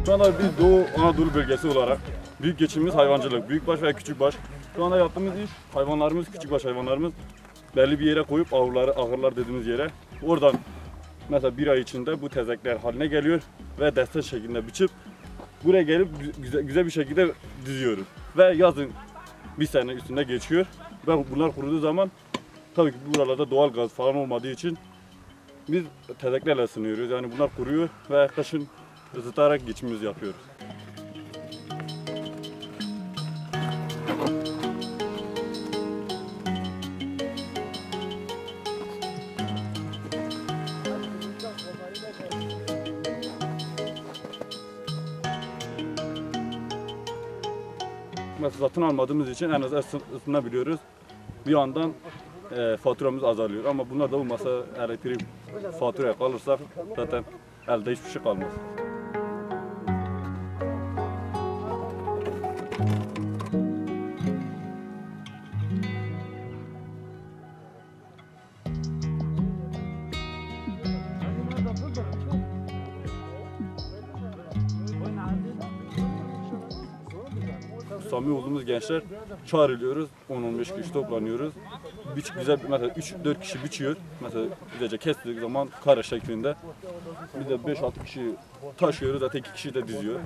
Şu anda biz Doğu Anadolu bölgesi olarak büyük geçimimiz hayvancılık, büyükbaş ve küçükbaş. Şu anda yaptığımız iş hayvanlarımız, küçükbaş hayvanlarımız belli bir yere koyup ahırlar dediğimiz yere. Oradan mesela bir ay içinde bu tezekler haline geliyor ve destan şeklinde biçip buraya gelip güzel bir şekilde diziyoruz. Ve yazın bir sene üstünde geçiyor ve bunlar kuruduğu zaman tabii ki buralarda doğalgaz falan olmadığı için biz tezeklerle ısınıyoruz. Yani bunlar kuruyor ve kışın ısıtarak geçimimizi yapıyoruz. Mesela satın almadığımız için en az ısınabiliyoruz. Bir yandan faturamız azalıyor ama bunlar da olmasa elektrik faturaya kalırsak zaten elde hiçbir şey kalmaz. Samimi olduğumuz gençler çağrılıyoruz, 10-15 kişi toplanıyoruz. Güzel mesela 3-4 kişi biçiyor. Mesela güzelce kestiği zaman kare şeklinde. Biz de 5-6 kişi taşıyoruz, zaten 2 kişi de diziyor.